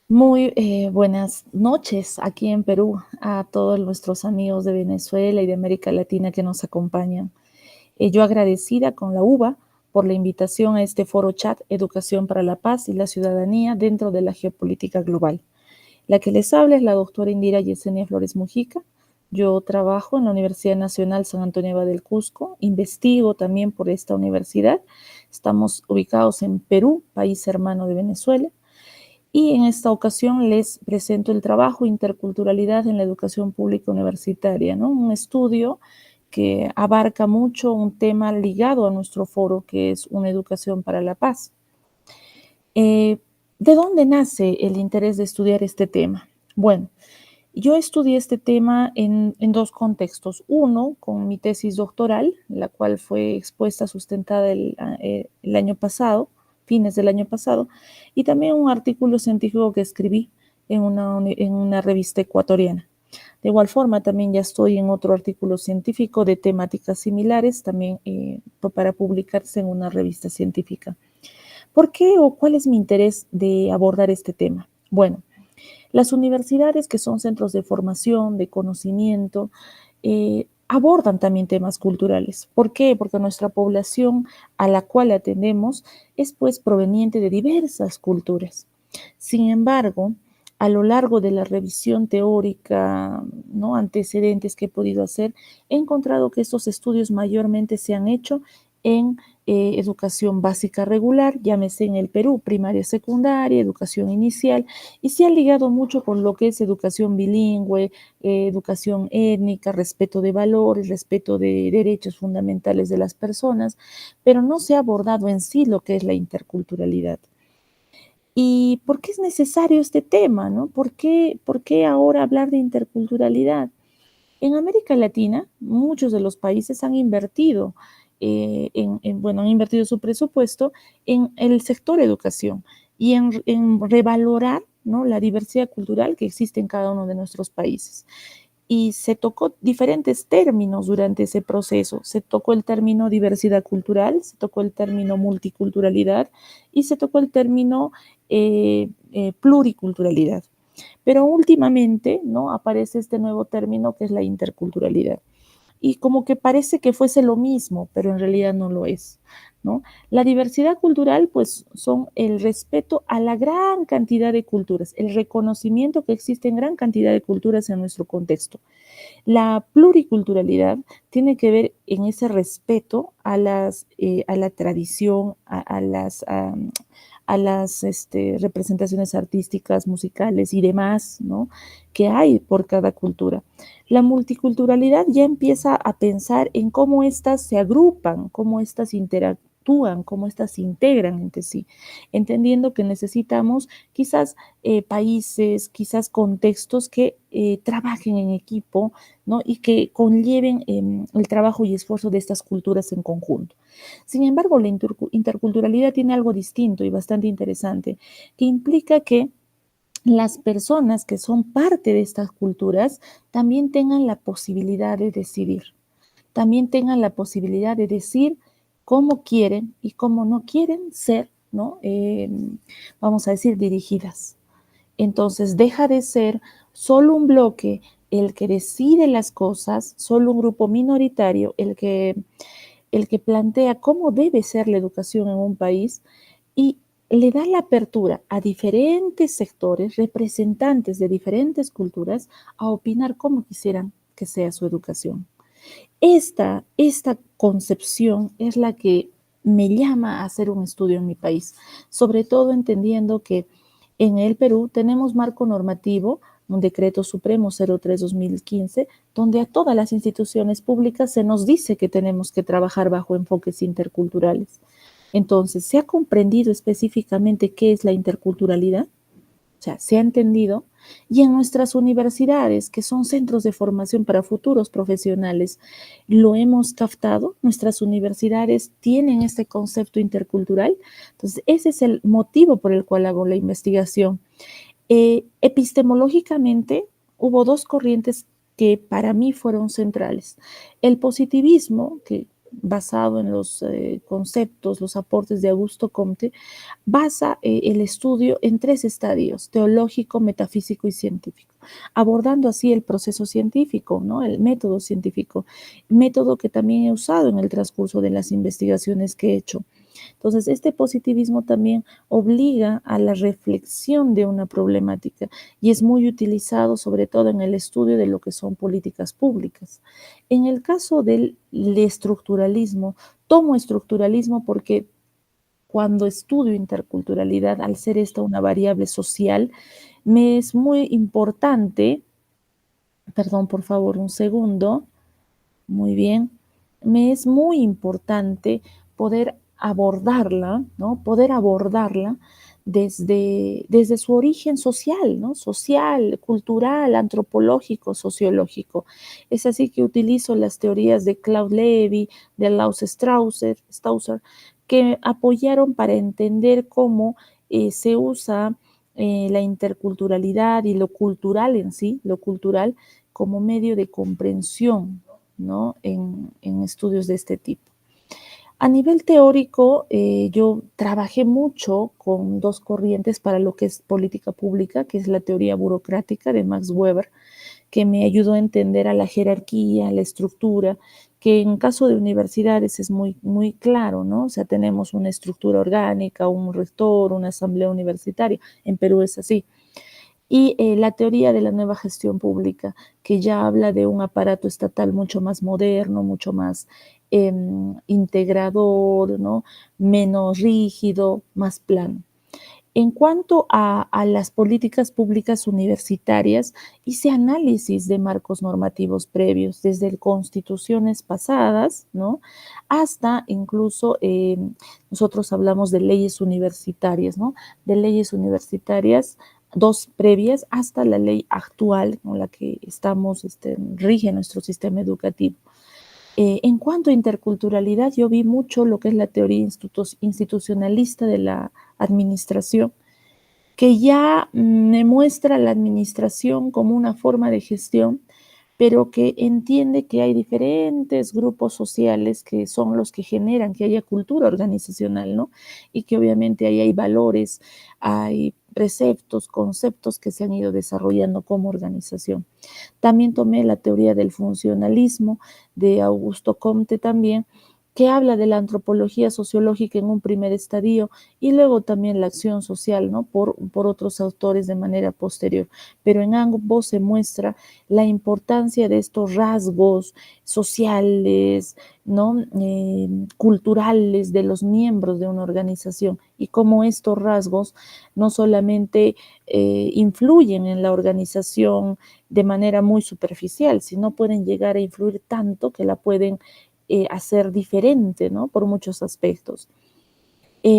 Muy buenas noches aquí en Perú a todos nuestros amigos de Venezuela y de América Latina que nos acompañan. Yo agradecida con la UBA por la invitación a este foro chat Educación para la Paz y la Ciudadanía dentro de la geopolítica global. La que les habla es la doctora Indira Yesenia Flores Mujica. Yo trabajo en la Universidad Nacional San Antonio Abad del Cusco, investigo también por esta universidad. Estamos ubicados en Perú, país hermano de Venezuela. Y en esta ocasión les presento el trabajo Interculturalidad en la Educación Pública Universitaria, ¿no? Un estudio que abarca mucho un tema ligado a nuestro foro, que es una educación para la paz. Eh, ¿De dónde nace el interés de estudiar este tema? Bueno, yo estudié este tema en dos contextos. Uno, con mi tesis doctoral, la cual fue expuesta, sustentada el año pasado, fines del año pasado, y también un artículo científico que escribí en una revista ecuatoriana. De igual forma, también ya estoy en otro artículo científico de temáticas similares, también para publicarse en una revista científica. ¿Por qué o cuál es mi interés de abordar este tema? Bueno, las universidades, que son centros de formación, de conocimiento, abordan también temas culturales. ¿Por qué? Porque nuestra población a la cual atendemos es pues proveniente de diversas culturas. Sin embargo, a lo largo de la revisión teórica, ¿no? Antecedentes que he podido hacer, he encontrado que estos estudios mayormente se han hecho en educación básica regular, llámese en el Perú, primaria, secundaria, educación inicial, y se ha ligado mucho con lo que es educación bilingüe, educación étnica, respeto de valores, respeto de derechos fundamentales de las personas, pero no se ha abordado en sí lo que es la interculturalidad. ¿Y por qué es necesario este tema, no? ¿Por qué ahora hablar de interculturalidad? En América Latina, muchos de los países han invertido, bueno, han invertido su presupuesto en el sector educación y en revalorar, ¿no? La diversidad cultural que existe en cada uno de nuestros países. Y se tocó diferentes términos durante ese proceso. Se tocó el término diversidad cultural, se tocó el término multiculturalidad y se tocó el término pluriculturalidad. Pero últimamente, ¿no? Aparece este nuevo término que es la interculturalidad. Y como que parece que fuese lo mismo, pero en realidad no lo es, ¿no? La diversidad cultural, pues, son el respeto a la gran cantidad de culturas, el reconocimiento que existen gran cantidad de culturas en nuestro contexto. La pluriculturalidad tiene que ver en ese respeto a la tradición, a las representaciones artísticas, musicales y demás, ¿no? Que hay por cada cultura. La multiculturalidad ya empieza a pensar en cómo éstas se agrupan, cómo éstas interactúan, cómo éstas se integran entre sí, entendiendo que necesitamos quizás países, quizás contextos que trabajen en equipo, ¿no? Y que conlleven el trabajo y esfuerzo de estas culturas en conjunto. Sin embargo, la interculturalidad tiene algo distinto y bastante interesante, que implica que las personas que son parte de estas culturas también tengan la posibilidad de decidir, también tengan la posibilidad de decir cómo quieren y cómo no quieren ser, ¿no? Vamos a decir, dirigidas. Entonces deja de ser solo un bloque el que decide las cosas, solo un grupo minoritario el que plantea cómo debe ser la educación en un país y le da la apertura a diferentes sectores, representantes de diferentes culturas, a opinar cómo quisieran que sea su educación. Esta concepción es la que me llama a hacer un estudio en mi país, sobre todo entendiendo que en el Perú tenemos marco normativo, un decreto supremo 03-2015, donde a todas las instituciones públicas se nos dice que tenemos que trabajar bajo enfoques interculturales. Entonces, ¿se ha comprendido específicamente qué es la interculturalidad? O sea, se ha entendido. Y en nuestras universidades, que son centros de formación para futuros profesionales, lo hemos captado. Nuestras universidades tienen este concepto intercultural. Entonces, ese es el motivo por el cual hago la investigación. Epistemológicamente, hubo dos corrientes que para mí fueron centrales. El positivismo, que basado en los conceptos, los aportes de Augusto Comte, basa el estudio en 3 estadios: teológico, metafísico y científico, abordando así el proceso científico, ¿no? El método científico, método que también he usado en el transcurso de las investigaciones que he hecho. Entonces, este positivismo también obliga a la reflexión de una problemática y es muy utilizado sobre todo en el estudio de lo que son políticas públicas. En el caso del estructuralismo, tomo estructuralismo porque cuando estudio interculturalidad, al ser esta una variable social, me es muy importante, perdón, por favor, un segundo, muy bien, me es muy importante poder abordarla, ¿no? Poder abordarla desde su origen social, ¿no? Social, cultural, antropológico, sociológico. Es así que utilizo las teorías de Claude Levy, de Lars Stausser, que apoyaron para entender cómo se usa la interculturalidad y lo cultural en sí, lo cultural, como medio de comprensión, ¿no? en estudios de este tipo. A nivel teórico, yo trabajé mucho con 2 corrientes para lo que es política pública, que es la teoría burocrática de Max Weber, que me ayudó a entender a la jerarquía, a la estructura, que en caso de universidades es muy, muy claro, ¿no? O sea, tenemos una estructura orgánica, un rector, una asamblea universitaria. En Perú es así. Y la teoría de la nueva gestión pública, que ya habla de un aparato estatal mucho más moderno, mucho más integrador, ¿no? Menos rígido, más plano. En cuanto a las políticas públicas universitarias, hice análisis de marcos normativos previos, desde constituciones pasadas, ¿no? Hasta incluso nosotros hablamos de leyes universitarias, ¿no? De leyes universitarias, 2 previas, hasta la ley actual con la que estamos, rige nuestro sistema educativo. En cuanto a interculturalidad, yo vi mucho lo que es la teoría institucionalista de la administración, que ya me muestra la administración como una forma de gestión, pero que entiende que hay diferentes grupos sociales que son los que generan que haya cultura organizacional, ¿no? Y que obviamente ahí hay valores, hay preceptos, conceptos que se han ido desarrollando como organización. También tomé la teoría del funcionalismo de Augusto Comte también, que habla de la antropología sociológica en un primer estadio y luego también la acción social, ¿no? Por otros autores de manera posterior. Pero en ambos se muestra la importancia de estos rasgos sociales, ¿no? Culturales de los miembros de una organización y cómo estos rasgos no solamente influyen en la organización de manera muy superficial, sino pueden llegar a influir tanto que la pueden hacer diferente, ¿no? Por muchos aspectos.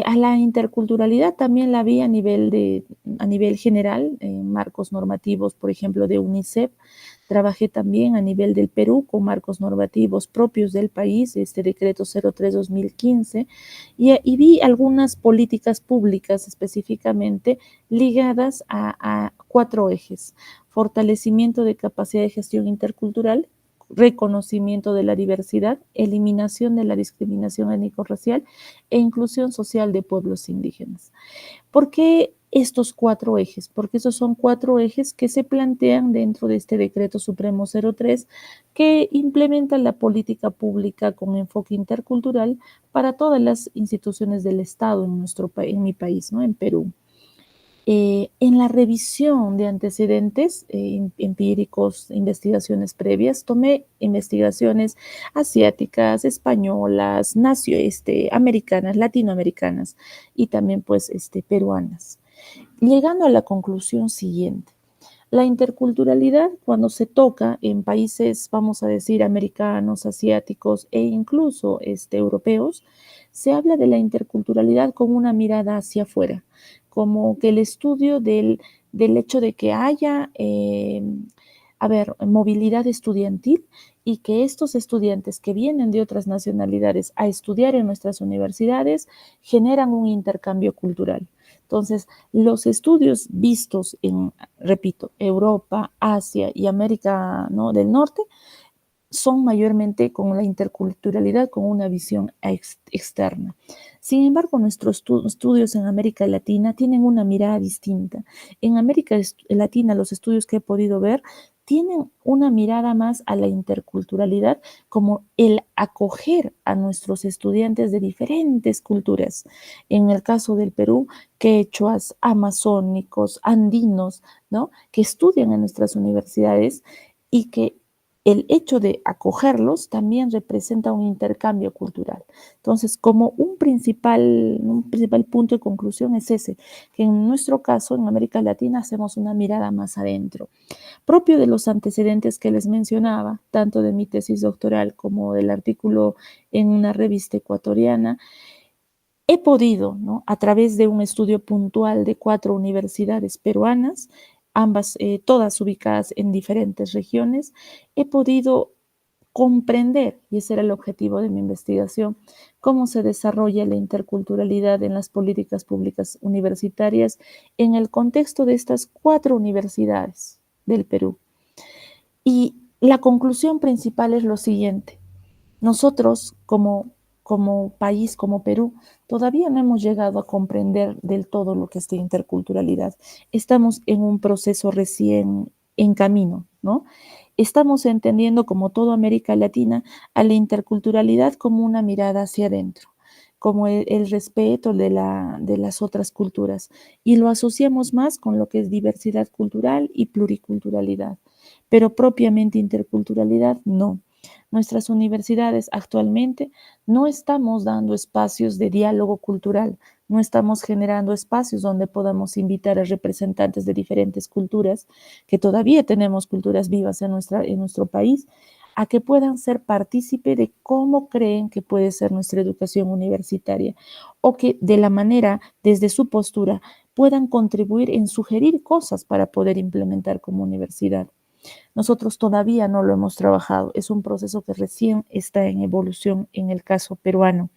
A la interculturalidad también la vi a nivel general, en marcos normativos, por ejemplo, de UNICEF. Trabajé también a nivel del Perú con marcos normativos propios del país, este decreto 03-2015, y vi algunas políticas públicas específicamente ligadas a 4 ejes: fortalecimiento de capacidad de gestión intercultural, reconocimiento de la diversidad, eliminación de la discriminación étnico-racial e inclusión social de pueblos indígenas. ¿Por qué estos 4 ejes? Porque esos son 4 ejes que se plantean dentro de este Decreto Supremo 03, que implementa la política pública con enfoque intercultural para todas las instituciones del Estado en mi país, ¿no? En Perú. En la revisión de antecedentes empíricos, investigaciones previas, tomé investigaciones asiáticas, españolas, americanas, latinoamericanas y también pues peruanas, llegando a la conclusión siguiente. La interculturalidad, cuando se toca en países, vamos a decir, americanos, asiáticos e incluso europeos, se habla de la interculturalidad con una mirada hacia afuera, como que el estudio del hecho de que haya, movilidad estudiantil y que estos estudiantes que vienen de otras nacionalidades a estudiar en nuestras universidades generan un intercambio cultural. Entonces, los estudios vistos en, repito, Europa, Asia y América, ¿no?, del Norte son mayormente con la interculturalidad, con una visión externa. Sin embargo, nuestros estudios en América Latina tienen una mirada distinta. En América Latina, los estudios que he podido ver tienen una mirada más a la interculturalidad como el acoger a nuestros estudiantes de diferentes culturas. En el caso del Perú, quechuas, amazónicos, andinos, ¿no? Que estudian en nuestras universidades y que el hecho de acogerlos también representa un intercambio cultural. Entonces, como un principal punto de conclusión es ese, que en nuestro caso, en América Latina, hacemos una mirada más adentro, propio de los antecedentes que les mencionaba, tanto de mi tesis doctoral como del artículo en una revista ecuatoriana. He podido, ¿no?, a través de un estudio puntual de 4 universidades peruanas, ambas, todas ubicadas en diferentes regiones, he podido comprender, y ese era el objetivo de mi investigación, cómo se desarrolla la interculturalidad en las políticas públicas universitarias en el contexto de estas 4 universidades del Perú. Y la conclusión principal es lo siguiente: nosotros como país, como Perú, todavía no hemos llegado a comprender del todo lo que es la interculturalidad. Estamos en un proceso recién en camino, ¿no? Estamos entendiendo, como toda América Latina, a la interculturalidad como una mirada hacia adentro, como el respeto de las otras culturas, y lo asociamos más con lo que es diversidad cultural y pluriculturalidad, pero propiamente interculturalidad no. Nuestras universidades actualmente no estamos dando espacios de diálogo cultural, no estamos generando espacios donde podamos invitar a representantes de diferentes culturas, que todavía tenemos culturas vivas en nuestro país, a que puedan ser partícipe de cómo creen que puede ser nuestra educación universitaria, o que de la manera, desde su postura, puedan contribuir en sugerir cosas para poder implementar como universidad. Nosotros todavía no lo hemos trabajado, es un proceso que recién está en evolución en el caso peruano.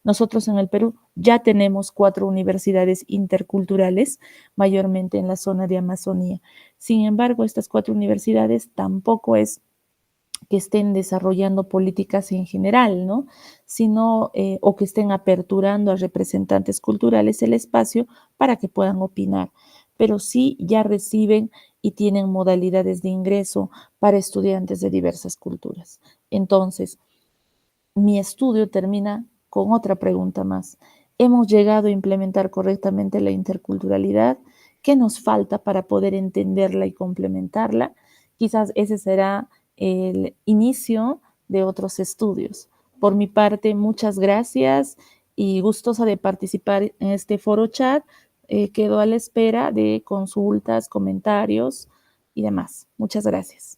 Nosotros en el Perú ya tenemos 4 universidades interculturales, mayormente en la zona de Amazonía. Sin embargo, estas 4 universidades tampoco es que estén desarrollando políticas en general, ¿no? Sino, o que estén aperturando a representantes culturales el espacio para que puedan opinar, pero sí ya reciben y tienen modalidades de ingreso para estudiantes de diversas culturas. Entonces, mi estudio termina con otra pregunta más. ¿Hemos llegado a implementar correctamente la interculturalidad? ¿Qué nos falta para poder entenderla y complementarla? Quizás ese será el inicio de otros estudios. Por mi parte, muchas gracias y gustosa de participar en este foro chat. Quedo a la espera de consultas, comentarios y demás. Muchas gracias.